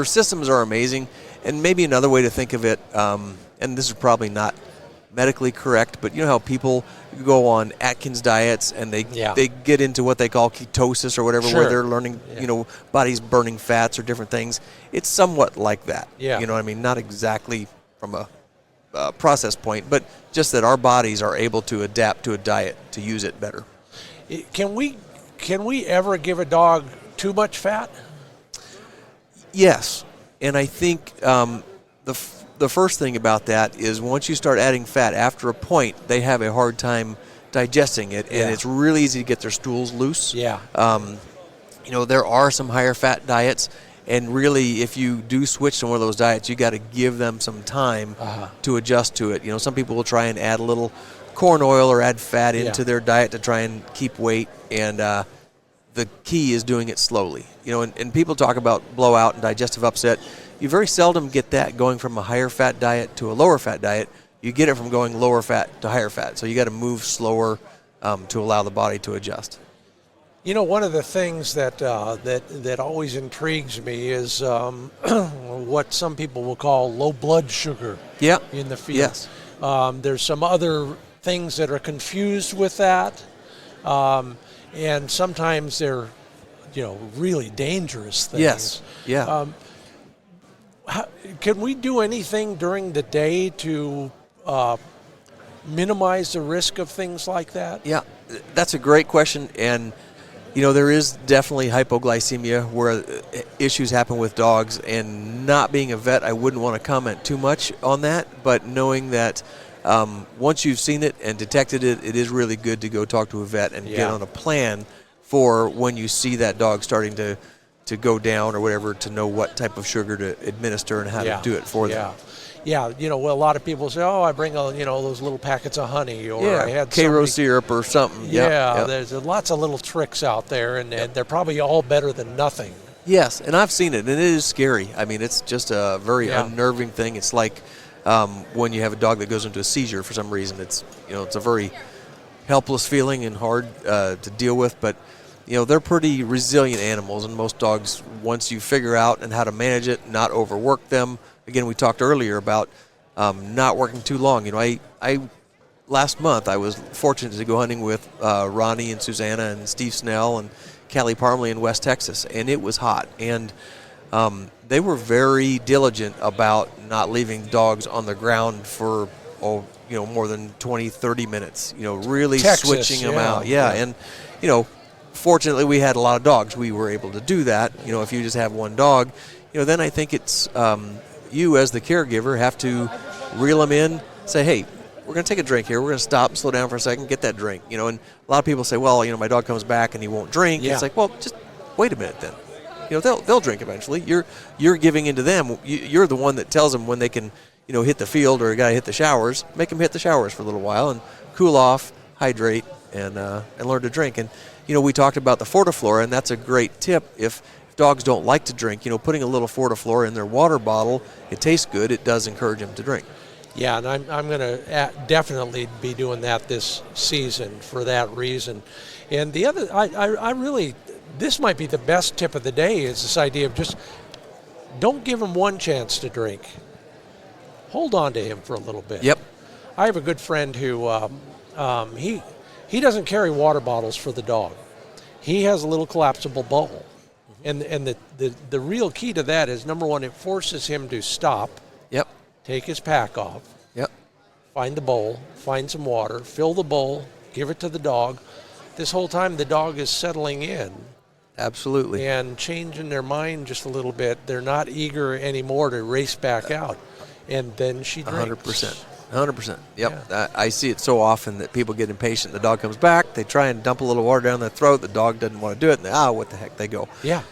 systems are amazing, and maybe another way to think of it, and this is probably not medically correct, but how people go on Atkins diets and they get into what they call ketosis or whatever, where they're learning, body's burning fats or different things. It's somewhat like that. Not exactly from a process point, but just that our bodies are able to adapt to a diet to use it better. Can we ever give a dog too much fat? Yes, and I think the first thing about that is once you start adding fat, after a point, they have a hard time digesting it, and it's really easy to get their stools loose. There are some higher fat diets, and really, if you do switch to one of those diets, you got to give them some time to adjust to it. Some people will try and add a little corn oil or add fat into their diet to try and keep weight, and the key is doing it slowly. And people talk about blowout and digestive upset. You very seldom get that going from a higher fat diet to a lower fat diet. You get it from going lower fat to higher fat. So you got to move slower to allow the body to adjust. One of the things that always intrigues me is what some people will call low blood sugar in the field. There's some other things that are confused with that, and sometimes they're really dangerous things. Can we do anything during the day to minimize the risk of things like that? Yeah, that's a great question. And, there is definitely hypoglycemia where issues happen with dogs. And not being a vet, I wouldn't want to comment too much on that. But knowing that once you've seen it and detected it, it is really good to go talk to a vet and get on a plan for when you see that dog starting to to go down or whatever to know what type of sugar to administer and how to do it for them. Yeah, a lot of people say, oh, I bring those little packets of honey, or I had Karo syrup or something. There's lots of little tricks out there, and they're probably all better than nothing. Yes, and I've seen it, and it is scary. I mean, it's just a very unnerving thing. It's like when you have a dog that goes into a seizure for some reason. It's it's a very helpless feeling and hard to deal with, but they're pretty resilient animals, and most dogs, once you figure out and how to manage it, not overwork them. Again, we talked earlier about not working too long. I last month I was fortunate to go hunting with Ronnie and Susanna and Steve Snell and Callie Parmley in West Texas, and it was hot. And they were very diligent about not leaving dogs on the ground for more than 20, 30 minutes. Really Texas, switching them out. And fortunately we had a lot of dogs. We were able to do that. If you just have one dog, then I think it's you as the caregiver have to reel them in, say, hey, we're going to take a drink here. We're going to stop, slow down for a second, get that drink. And a lot of people say, well, my dog comes back and he won't drink. It's like, well, just wait a minute then. They'll drink eventually. You're giving into them. You're the one that tells them when they can, hit the field or got to hit the showers. Make them hit the showers for a little while and cool off, hydrate, and learn to drink. And we talked about the Fora Flora, and that's a great tip. If dogs don't like to drink, putting a little Fora Flora in their water bottle, it tastes good. It does encourage them to drink. Yeah, and I'm going to definitely be doing that this season for that reason. And the other, I really, this might be the best tip of the day, is this idea of just don't give him one chance to drink. Hold on to him for a little bit. Yep. I have a good friend who he doesn't carry water bottles for the dog. He has a little collapsible bowl. And the real key to that is, number one, it forces him to stop. Yep. Take his pack off. Yep. Find the bowl. Find some water. Fill the bowl. Give it to the dog. This whole time the dog is settling in. Absolutely. And changing their mind just a little bit. They're not eager anymore to race back out. And then she drinks. 100%. 100%. Yep. Yeah. I see it so often that people get impatient. The dog comes back. They try and dump a little water down their throat. The dog doesn't want to do it. And what the heck, they go. Yeah.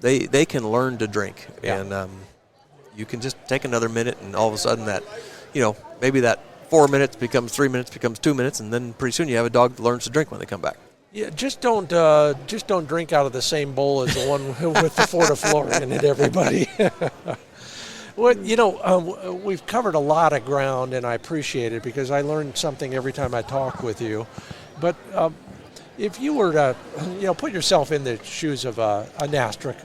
They can learn to drink. Yeah. And you can just take another minute, and all of a sudden that, maybe that 4 minutes becomes 3 minutes, becomes 2 minutes, and then pretty soon you have a dog that learns to drink when they come back. Yeah, just don't drink out of the same bowl as the one with the Fora Flora in it, everybody. Well, we've covered a lot of ground, and I appreciate it because I learn something every time I talk with you. But if you were to, put yourself in the shoes of a NASTRA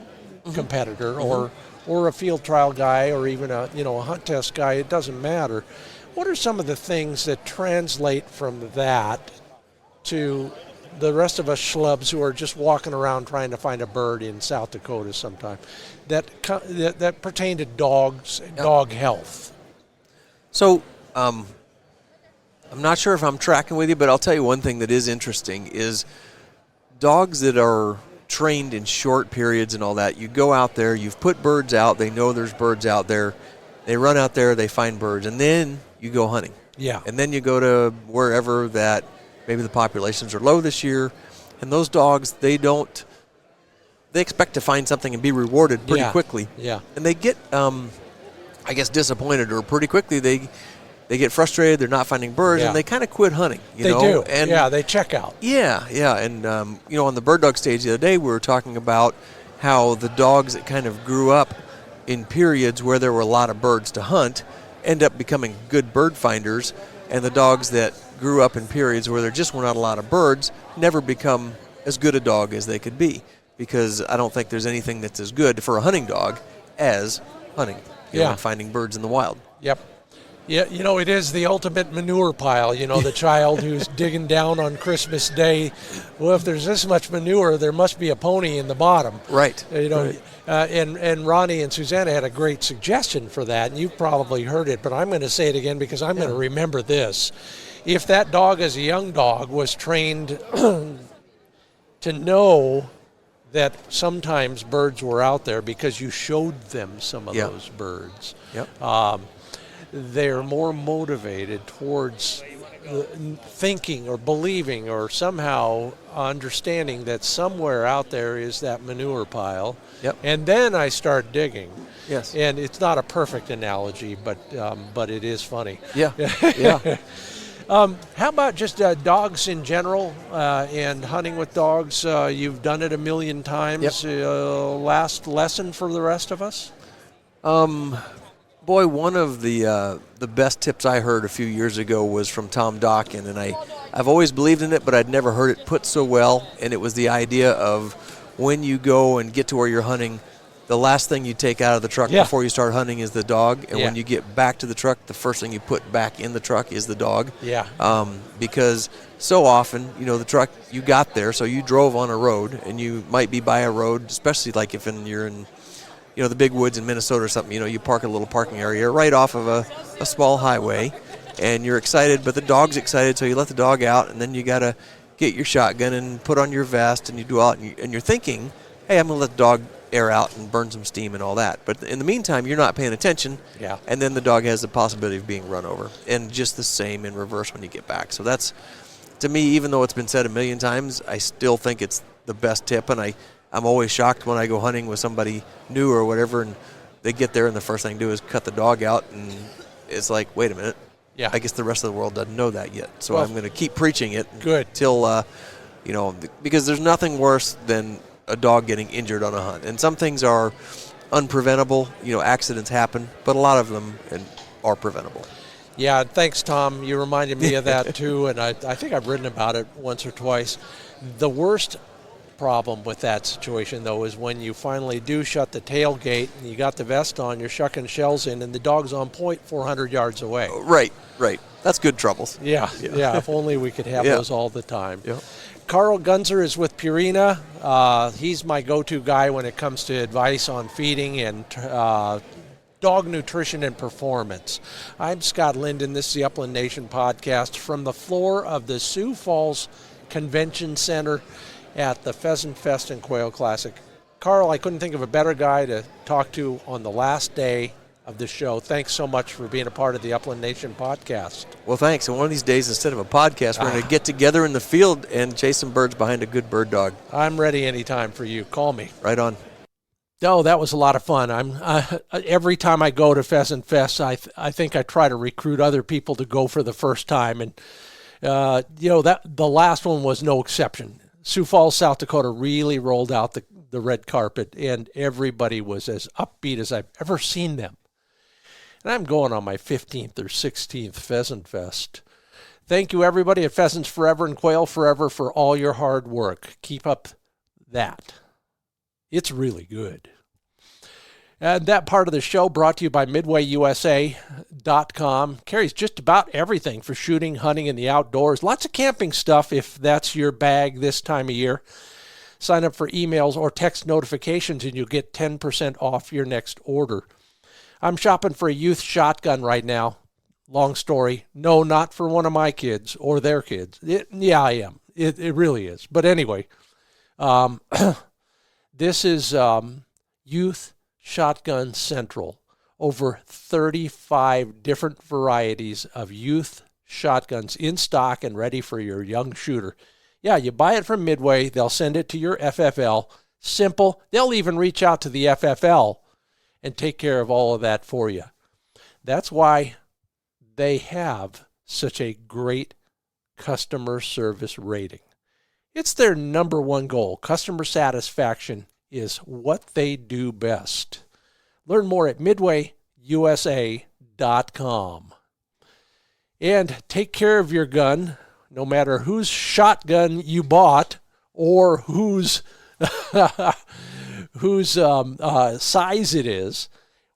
competitor or a field trial guy or even a hunt test guy, it doesn't matter. What are some of the things that translate from that to the rest of us schlubs who are just walking around trying to find a bird in South Dakota sometime that pertain to dogs, dog health? So I'm not sure if I'm tracking with you, but I'll tell you one thing that is interesting is dogs that are trained in short periods and all that. You go out there, you've put birds out, they know there's birds out there, they run out there, they find birds, and then you go hunting. Yeah. And then you go to wherever that maybe the populations are low this year, and those dogs, they expect to find something and be rewarded pretty quickly. Yeah. And they get, disappointed, or pretty quickly they get frustrated, they're not finding birds, and they kind of quit hunting. They do. And they check out. Yeah. And, on the bird dog stage the other day, we were talking about how the dogs that kind of grew up in periods where there were a lot of birds to hunt end up becoming good bird finders, and the dogs that grew up in periods where there just were not a lot of birds never become as good a dog as they could be, because I don't think there's anything that's as good for a hunting dog as hunting and finding birds in the wild. Yep. Yeah, it is the ultimate manure pile, the child who's digging down on Christmas Day. Well, if there's this much manure, there must be a pony in the bottom. Right. Right. And Ronnie and Susanna had a great suggestion for that, and you've probably heard it, but I'm going to say it again because I'm going to remember this. If that dog as a young dog was trained to know that sometimes birds were out there because you showed them some of those birds, they're more motivated towards thinking or believing or somehow understanding that somewhere out there is that manure pile. Yep. And then I start digging. Yes. And it's not a perfect analogy, but it is funny. Yeah. Yeah. How about just dogs in general and hunting with dogs? You've done it a million times. Yep. Last lesson for the rest of us? Boy, one of the best tips I heard a few years ago was from Tom Dawkin, and I've always believed in it, but I'd never heard it put so well. And it was the idea of when you go and get to where you're hunting, the last thing you take out of the truck before you start hunting is the dog. And when you get back to the truck, the first thing you put back in the truck is the dog. Yeah. Because so often, the truck, you got there, so you drove on a road, and you might be by a road, especially like if you're in the big woods in Minnesota or something, you park a little parking area right off of a small highway, and you're excited, but the dog's excited, so you let the dog out, and then you got to get your shotgun and put on your vest, and you do all, and you're thinking, hey, I'm going to let the dog air out and burn some steam and all that. But in the meantime, you're not paying attention, and then the dog has the possibility of being run over. And just the same in reverse when you get back. So that's, to me, even though it's been said a million times, I still think it's the best tip, and I'm always shocked when I go hunting with somebody new or whatever, and they get there and the first thing to do is cut the dog out, and it's like, wait a minute. Yeah. I guess the rest of the world doesn't know that yet. So I'm going to keep preaching it till, because there's nothing worse than a dog getting injured on a hunt. And some things are unpreventable. Accidents happen, but a lot of them are preventable. Yeah, thanks, Tom. You reminded me of that, too, and I think I've written about it once or twice. The worst problem with that situation, though, is when you finally do shut the tailgate and you got the vest on, you're shucking shells in, and the dog's on point 400 yards away. Right. That's good troubles. Yeah. If only we could have those all the time. Yeah. Karl Gunzer is with Purina. He's my go-to guy when it comes to advice on feeding and dog nutrition and performance. I'm Scott Linden. This is the Upland Nation podcast from the floor of the Sioux Falls Convention Center at the Pheasant Fest and Quail Classic. Karl, I couldn't think of a better guy to talk to on the last day of the show. Thanks so much for being a part of the Upland Nation podcast. Well, thanks. And one of these days, instead of a podcast, we're going to get together in the field and chase some birds behind a good bird dog. I'm ready anytime for you. Call me. Right on. No, that was a lot of fun. Every time I go to Pheasant Fest, I think I try to recruit other people to go for the first time. And, that the last one was no exception. Sioux Falls, South Dakota really rolled out the red carpet, and everybody was as upbeat as I've ever seen them. And I'm going on my 15th or 16th Pheasant Fest. Thank you, everybody at Pheasants Forever and Quail Forever, for all your hard work. Keep up that. It's really good. And that part of the show brought to you by MidwayUSA.com. Carries just about everything for shooting, hunting, and the outdoors. Lots of camping stuff if that's your bag this time of year. Sign up for emails or text notifications and you'll get 10% off your next order. I'm shopping for a youth shotgun right now. Long story. No, not for one of my kids or their kids. I am. It really is. But anyway, this is Youth Shotgun Central. Over 35 different varieties of youth shotguns in stock and ready for your young shooter. Yeah, you buy it from Midway. They'll send it to your FFL. Simple. They'll even reach out to the FFL and take care of all of that for you. That's why they have such a great customer service rating. It's their number one goal. Customer satisfaction is what they do best. Learn more at MidwayUSA.com. And take care of your gun, no matter whose shotgun you bought or whose size it is,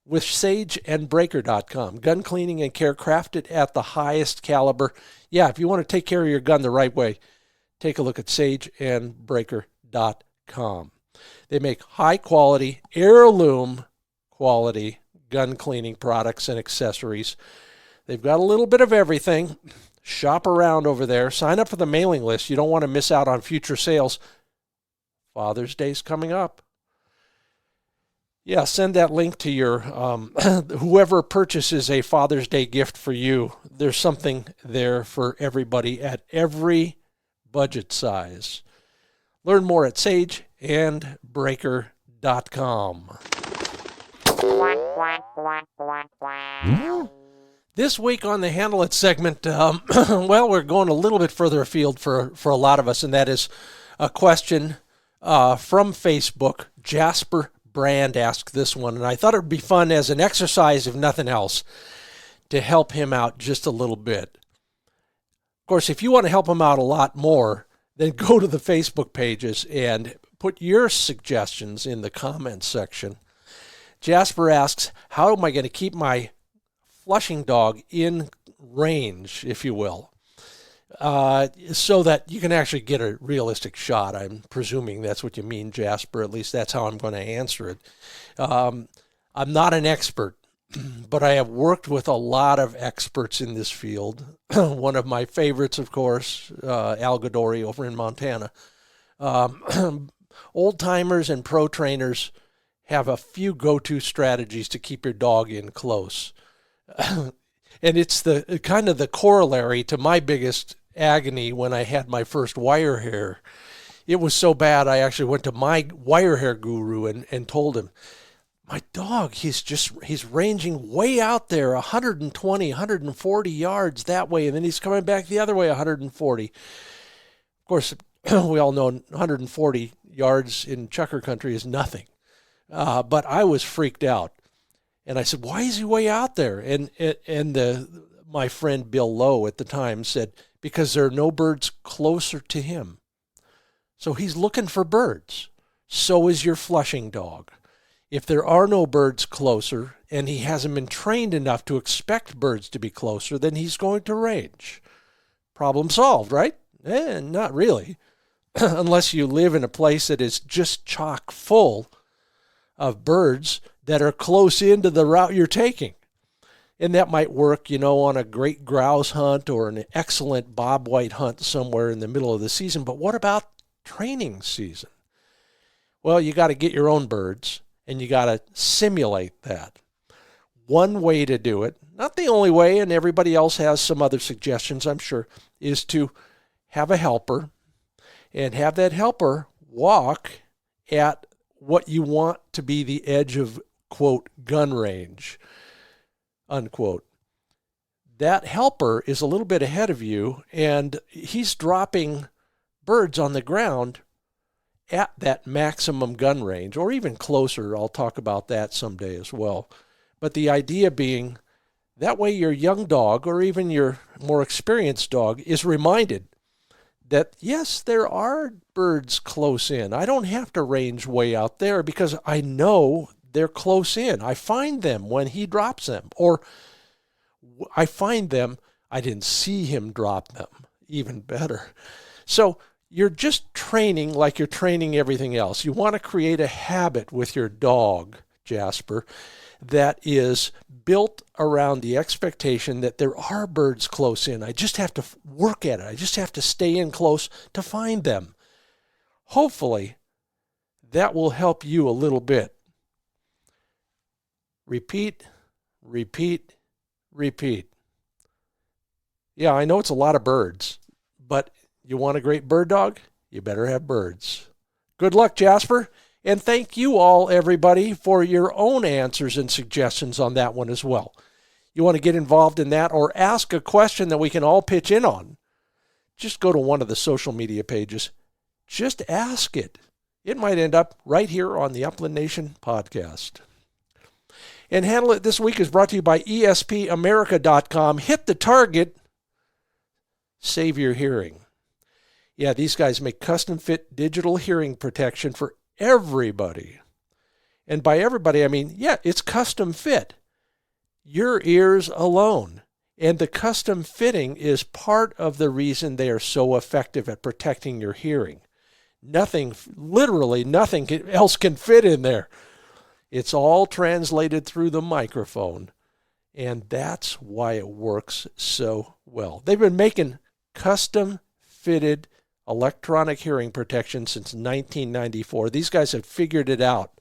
with sageandbreaker.com. Gun cleaning and care crafted at the highest caliber. Yeah, if you want to take care of your gun the right way, take a look at sageandbreaker.com. They make high-quality, heirloom quality gun cleaning products and accessories. They've got a little bit of everything. Shop around over there. Sign up for the mailing list. You don't want to miss out on future sales. Father's Day's coming up. Yeah, send that link to your whoever purchases a Father's Day gift for you. There's something there for everybody at every budget size. Learn more at sageandbreaker.com. This week on the Handle It segment, well, we're going a little bit further afield for a lot of us, and that is a question from Facebook. Jasper Brand asked this one, and I thought it would be fun as an exercise, if nothing else, to help him out just a little bit. Of course, if you want to help him out a lot more, then go to the Facebook pages and put your suggestions in the comments section. Jasper asks, how am I going to keep my flushing dog in range, if you will, so that you can actually get a realistic shot? I'm presuming that's what you mean, Jasper. At least that's how I'm going to answer it. I'm not an expert, but I have worked with a lot of experts in this field. One of my favorites, of course, Al Gadori over in Montana. Old-timers and pro trainers have a few go-to strategies to keep your dog in close. And it's the kind of the corollary to my biggest agony when I had my first wire hair. It was so bad I actually went to my wire hair guru and told him, my dog, he's ranging way out there, 120, 140 yards that way, and then he's coming back the other way, 140. Of course, we all know 140 yards in chucker country is nothing. But I was freaked out. And I said, why is he way out there? And my friend Bill Lowe at the time said, because there are no birds closer to him. So he's looking for birds. So is your flushing dog. If there are no birds closer and he hasn't been trained enough to expect birds to be closer, then he's going to range. Problem solved, right? Not really. Unless you live in a place that is just chock full of birds that are close into the route you're taking. And that might work, on a great grouse hunt or an excellent bobwhite hunt somewhere in the middle of the season. But what about training season? Well, you got to get your own birds, and you got to simulate that. One way to do it, not the only way, and everybody else has some other suggestions, I'm sure, is to have a helper and have that helper walk at what you want to be the edge of, quote, gun range, unquote. That helper is a little bit ahead of you, and he's dropping birds on the ground at that maximum gun range, or even closer. I'll talk about that someday as well. But the idea being, that way your young dog, or even your more experienced dog, is reminded that, yes, there are birds close in. I don't have to range way out there because I know they're close in. I find them when he drops them, or I find them, I didn't see him drop them. Even better. So you're just training like you're training everything else. You want to create a habit with your dog, Jasper, that is built around the expectation that there are birds close in. I just have to work at it. I just have to stay in close to find them. Hopefully, that will help you a little bit. Repeat, repeat, repeat. Yeah, I know it's a lot of birds, but you want a great bird dog? You better have birds. Good luck, Jasper. And thank you all, everybody, for your own answers and suggestions on that one as well. You want to get involved in that or ask a question that we can all pitch in on? Just go to one of the social media pages. Just ask it. It might end up right here on the Upland Nation podcast. And Handle It this week is brought to you by ESPAmerica.com. Hit the target. Save your hearing. Yeah, these guys make custom-fit digital hearing protection for everybody. And by everybody, I mean, yeah, it's custom fit. Your ears alone. And the custom fitting is part of the reason they are so effective at protecting your hearing. Nothing, literally nothing else can fit in there. It's all translated through the microphone. And that's why it works so well. They've been making custom-fitted electronic hearing protection since 1994. These guys have figured it out.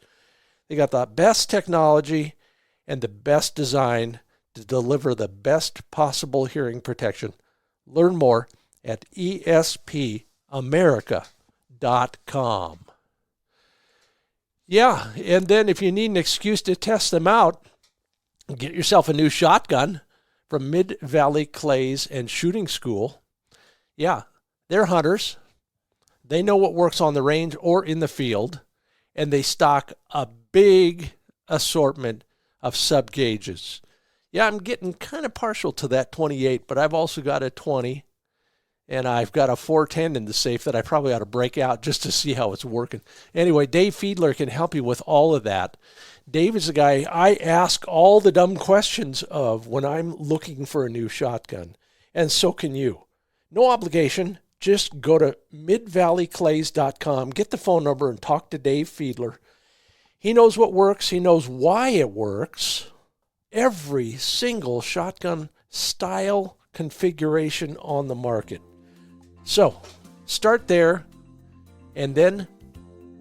They got the best technology and the best design to deliver the best possible hearing protection. Learn more at espamerica.com. Yeah, and then if you need an excuse to test them out, get yourself a new shotgun from Mid-Valley Clays and Shooting School. Yeah, they're hunters. They know what works on the range or in the field, and they stock a big assortment of sub-gauges. Yeah, I'm getting kind of partial to that 28, but I've also got a 20, and I've got a 410 in the safe that I probably ought to break out just to see how it's working. Anyway, Dave Fiedler can help you with all of that. Dave is the guy I ask all the dumb questions of when I'm looking for a new shotgun, and so can you. No obligation. Just go to midvalleyclays.com, get the phone number, and talk to Dave Fiedler. He knows what works. He knows why it works. Every single shotgun style configuration on the market. So start there and then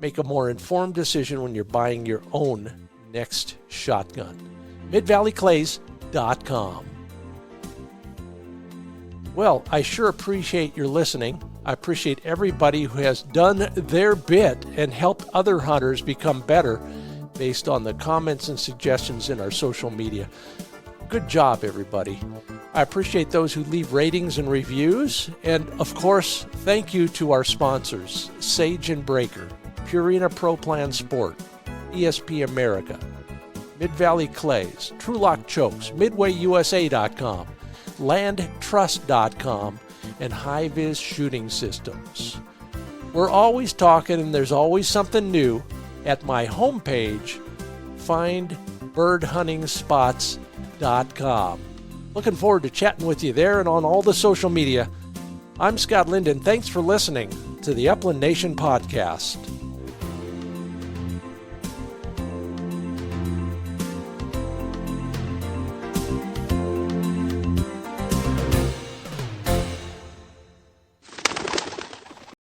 make a more informed decision when you're buying your own next shotgun. midvalleyclays.com. Well, I sure appreciate your listening. I appreciate everybody who has done their bit and helped other hunters become better based on the comments and suggestions in our social media. Good job, everybody. I appreciate those who leave ratings and reviews. And, of course, thank you to our sponsors, Sage and Breaker, Purina Pro Plan Sport, ESP America, Mid-Valley Clays, TrueLock Chokes, MidwayUSA.com, LandTrust.com, and High-Vis Shooting Systems. We're always talking, and there's always something new at my homepage, findbirdhuntingspots.com. Looking forward to chatting with you there and on all the social media. I'm Scott Linden. Thanks for listening to the Upland Nation Podcast.